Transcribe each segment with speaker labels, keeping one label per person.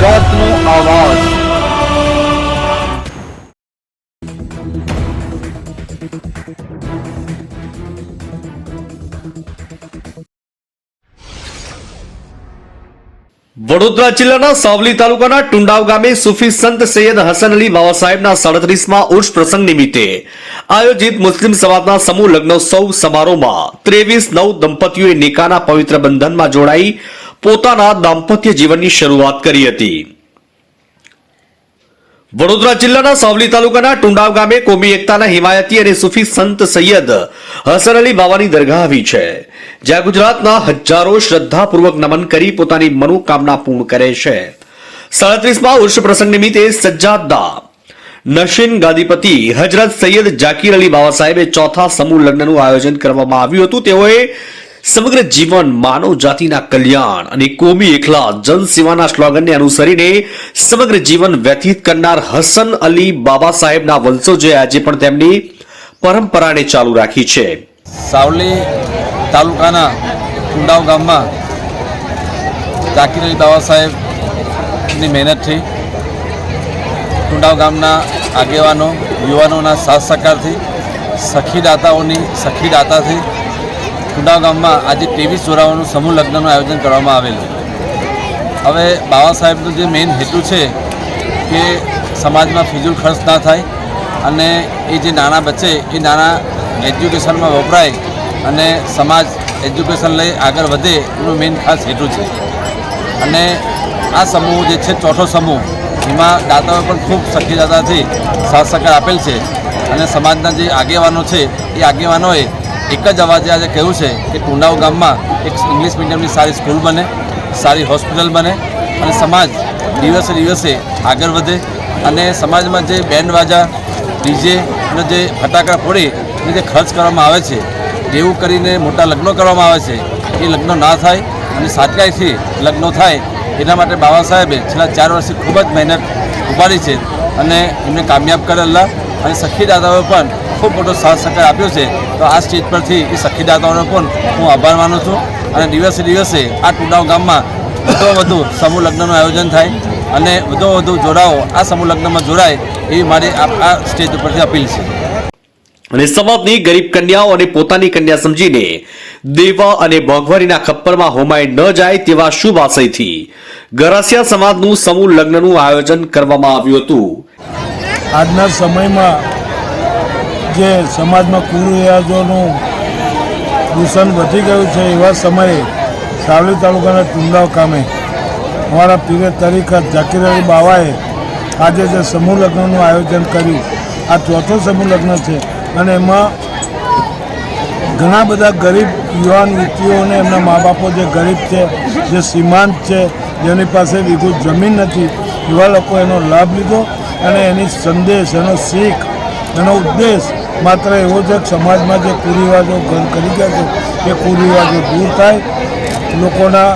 Speaker 1: ગુજરાતનો આવાજ। વડોદરા જિલ્લાના સાવલી તાલુકાના ટુંડાવ ગામે સૂફી સંત સૈયદ હસન અલી બાવા સાહેબના 37મા ઉર્ષ પ્રસંગ નિમિત્તે આયોજિત મુસ્લિમ સમાજના સમૂહ લગ્નોત્સવ સમારોહમાં 23 દંપતીઓએ નિકાહના પવિત્ર બંધનમાં જોડાઈ પોતાના દાંપત્ય જીવનની શરૂઆત કરી હતી। વડોદરા જિલ્લાના સાવલી તાલુકાના ટુંડાવ ગામે કોમી એકતાના હિમાયતી અને સૂફી સંત સૈયદ હસન અલી બાવાની દરગાહ આવી છે, જ્યાં ગુજરાતના હજારો શ્રદ્ધાપૂર્વક નમન કરી પોતાની મનોકામના પૂર્ણ કરે છે। 37મા ઉર્ષ પ્રસંગ નિમિત્તે સજ્જાદા નશીન ગાદીપતિ હજરત સૈયદ જાકીર અલી બાવા સાહેબે ચોથા સમૂહ લગ્નનું આયોજન કરવામાં આવ્યું હતું। તેઓએ સમગ્ર જીવન માનવ જાતિના કલ્યાણ અને કોમી એકલા જનસેવાના સ્લોગનને અનુસરીને સમગ્ર જીવન વ્યતીત કરનાર હસન અલી બાબા સાહેબના વંશજોએ આજે પણ તેમની પરંપરાને ચાલુ રાખી છે।
Speaker 2: સાવલી તાલુકાના ટુંડાવ ગામમાં જાકીર અલી બાબા સાહેબની મહેનતથી ટુંડાવ ગામના આગેવાનો યુવાનોના સાથ સહકારથી સખી દાતાથી ટુંડાવ ગામમાં આજે 23 જોરાઓનું સમૂહ લગ્નનું આયોજન કરવામાં આવેલું। હવે બાબા સાહેબનો જે મેઇન હેતુ છે કે સમાજમાં ફિઝૂલ ખર્ચ ના થાય અને એ જે નાણાં બચે એ નાણાં એજ્યુકેશનમાં વપરાય અને સમાજ એજ્યુકેશન લઈ આગળ વધે એનો મેઇન ખાસ હેતુ છે। અને આ સમૂહ જે છે ચોથો સમૂહ, એમાં દાતાઓએ પણ ખૂબ સખી દાતાથી સાથ સહકાર આપેલ છે અને સમાજના જે આગેવાનો છે એ આગેવાનોએ એક જ અવાજે આજે કહ્યું છે કે ટુંડાવ ગામમાં એક ઇંગ્લિશ મીડિયમની સારી સ્કૂલ બને, સારી હોસ્પિટલ બને અને સમાજ દિવસે દિવસે આગળ વધે અને સમાજમાં જે બેન્ડ વાજા ડીજે અને જે ફટાકડા ફોડી અને જે ખર્ચ કરવામાં આવે છે એવું કરીને મોટા લગ્નો કરવામાં આવે છે એ લગ્નો ના થાય અને સાચકાઈથી લગ્નો થાય એના માટે બાબા સાહેબે છેલ્લા 4 વર્ષથી ખૂબ જ મહેનત ઉપાડી છે અને એમને કામયાબ કરેલા અને સખી દાદાઓએ પણ ખૂબ મોટો સાથ સહકાર આપ્યો છે। તો આ સ્ટેજ પરથી એ સખી દાદાઓનો પણ હું આભાર માનું છું અને દિવસે દિવસે આ ટુંડાવ ગામમાં વધુ સમૂહ લગ્નનું આયોજન થાય અને વધુ જોડાઓ આ સમૂહ લગ્નમાં જોડાય એવી મારી આ સ્ટેજ ઉપરથી અપીલ છે।
Speaker 1: અને સમાજની ગરીબ કન્યાઓ અને પોતાની કન્યા સમજીને દેવા અને મોંઘવારીના ખપ્પરમાં હોમાઈ ન જાય તેવા શુભ આશયથી ગરાસિયા સમાજનું સમૂહ લગ્નનું આયોજન કરવામાં આવ્યું હતું।
Speaker 3: આજના સમયમાં જે સમાજમાં કુરિવાજોનું દૂષણ વધી ગયું છે એવા સમયે સાવલી તાલુકાના ટુંડાવ ગામે અમારા પીરે તરીકત જાકીર અલી બાવાએ આજે જે સમૂહ લગ્નનું આયોજન કર્યું, આ ચોથો સમૂહ લગ્ન છે અને એમાં ઘણા બધા ગરીબ યુવાન યુવતીઓને એમના મા બાપો જે ગરીબ છે, જે સીમાંત છે, જેની પાસે વીઘુ જમીન નથી, એવા લોકો એનો લાભ લીધો અને એની સંદેશ, એનો શીખ, એનો ઉદ્દેશ માત્ર એવો છે કે સમાજમાં જે કુરિવાજો ઘર કરી ગયા છે એ કુરિવાજો દૂર થાય, લોકોના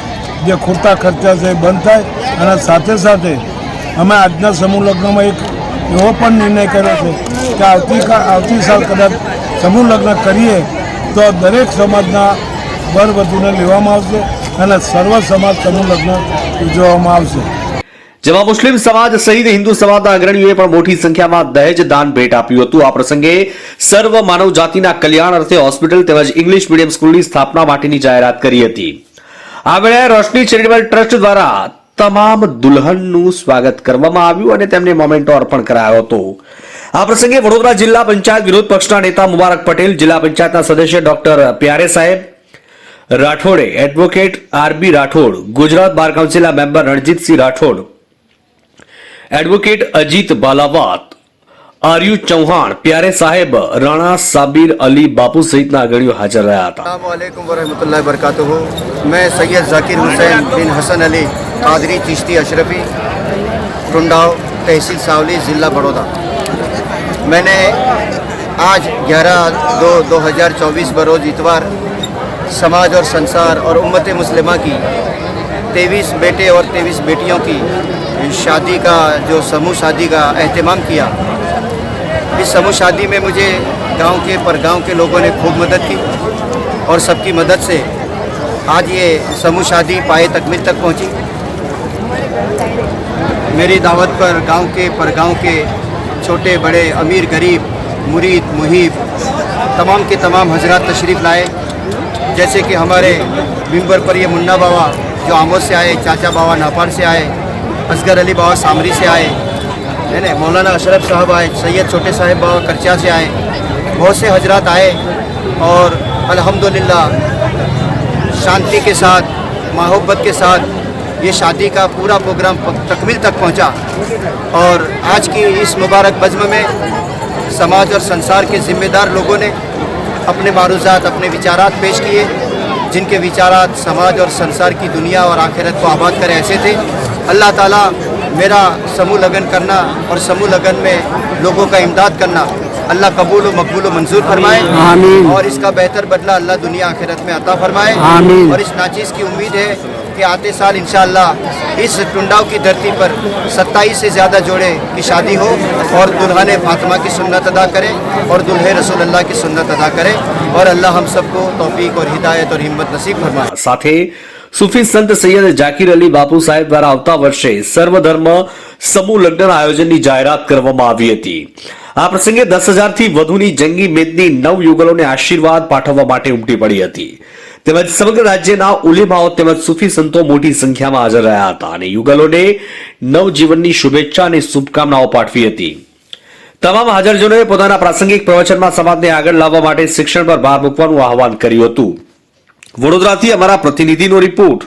Speaker 3: જે ખોટા ખર્ચા છે એ બંધ થાય અને સાથે સાથે અમે આજના સમૂહ લગ્નમાં એક એવો પણ નિર્ણય કર્યો છે કે આવતી સાલ કદાચ સમૂહ લગ્ન કરીએ તો દરેક સમાજના વરવધુને લેવામાં આવશે અને સર્વ સમાજ સમૂહ લગ્ન ઉજવવામાં આવશે,
Speaker 1: જેમાં મુસ્લિમ સમાજ સહિત હિન્દુ સમાજના અગ્રણીઓએ પણ મોટી સંખ્યામાં દહેજ દાન ભેટ આપ્યું હતું। આ પ્રસંગે સર્વ માનવ જાતિના કલ્યાણ અર્થે હોસ્પિટલ તેમજ ઇંગ્લિશ મીડિયમ સ્કૂલની સ્થાપના માટેની જાહેરાત કરી હતી। આ વેળાએ રોશની ચેરિટેબલ ટ્રસ્ટ દ્વારા તમામ દુલ્હનનું સ્વાગત કરવામાં આવ્યું અને તેમને મોમેન્ટો અર્પણ કરાયો હતો। આ પ્રસંગે વડોદરા જિલ્લા પંચાયત વિરોધ પક્ષના નેતા મુબારક પટેલ, જિલ્લા પંચાયતના સદસ્ય ડોક્ટર પ્યારે સાહેબ રાઠોડે, એડવોકેટ આરબી રાઠોડ, ગુજરાત બાર કાઉન્સિલના મેમ્બર રણજીતસિંહ રાઠોડ, એડવોકેટ અજીત બાલાવાત, आर्यू चौहान, प्यारे साहेब, राणा साबिर अली बापू सहित अग्रणीओ हाजर रहा था।
Speaker 4: अस्सलाम वालेकुम वरहमतुल्लाहि वबरकातुहू। मैं सैयद जाकिर हुसैन बिन हसन अली कादरी चिश्ती अशरफी, टुंडाव, तहसील सावली, ज़िला बड़ौदा। मैंने आज 11/2/2024 बरोज़ इतवार समाज और संसार और उम्मत मुस्लिमा की 23 बेटे और 23 बेटियों की शादी का जो समूह शादी का एहतमाम किया। इस समूह शादी में मुझे गांव के परगांव के लोगों ने खूब मदद की और सबकी मदद से आज ये समूह शादी पाए तकमील तक पहुंची। मेरी दावत पर गांव के परगांव के छोटे बड़े अमीर गरीब मुरीद मुहिब तमाम के तमाम हजरात तशरीफ़ लाए। जैसे कि हमारे मिंबर पर ये मुन्ना बाबा जो आमोद से आए, चाचा बाबा नापार से आए, असगर अली बाबा सामरी से आए, है ना, मौलाना अशरफ साहब आए, सैयद छोटे साहिब बाबा करचा से आए, बहुत से हजरात आए और अल्हम्दुलिल्लाह शांति के साथ मोहब्बत के साथ ये शादी का पूरा प्रोग्राम तकमील तक पहुंचा। और आज की इस मुबारक बज़्म में समाज और संसार के ज़िम्मेदार लोगों ने अपने मारूज़ात, अपने विचारात पेश किए, जिनके विचारात समाज और संसार की दुनिया और आखिरत को आबाद करे ऐसे थे। अल्लाह ताला मेरा समूह लगन करना और समूह लगन में लोगों का इमदाद करना अल्लाह कबूल व मकबूल व मंजूर फरमाए।
Speaker 5: आमीन।
Speaker 4: और इसका बेहतर बदला अल्लाह दुनिया आखिरत में अता फरमाए।
Speaker 5: आमीन।
Speaker 4: और इस नाचीज़ की उम्मीद है कि आते साल इंशाअल्लाह इस टुंडाव की धरती पर 27 से ज़्यादा जोड़े की शादी हो और दुल्हन फातिमा की सुन्नत अदा करे और दुल्हे रसूलुल्लाह की सुन्नत अदा करे। और अल्लाह हम सबको तौफीक और हिदायत और हिम्मत नसीब फरमाए।
Speaker 1: સાથે સૂફી સંત સૈયદ જાકીર અલી બાપુ સાહેબ દ્વારા આવતા વર્ષે સર્વધર્મ સમૂહ લગ્ન આયોજનની જાહેરાત કરવામાં આવી હતી। આ પ્રસંગે 10,000 થી વધુની જંગી મેદની નવ યુગલોને આશીર્વાદ પાઠવવા માટે ઉમટી પડી હતી। તેમજ સમગ્ર રાજ્યના ઉલેમાઓ તેમજ સૂફી સંતો મોટી સંખ્યામાં હાજર રહ્યા હતા અને યુગલોને નવજીવનની શુભેચ્છા અને શુભકામનાઓ પાઠવી હતી। તમામ હાજરજનોએ પોતાના પ્રાસંગિક પ્રવચનમાં સમાજને આગળ લાવવા માટે શિક્ષણ પર ભાર મૂકવાનું આહવાન કર્યું હતું। વડોદરાથી અમારા પ્રતિનિધિનો રિપોર્ટ।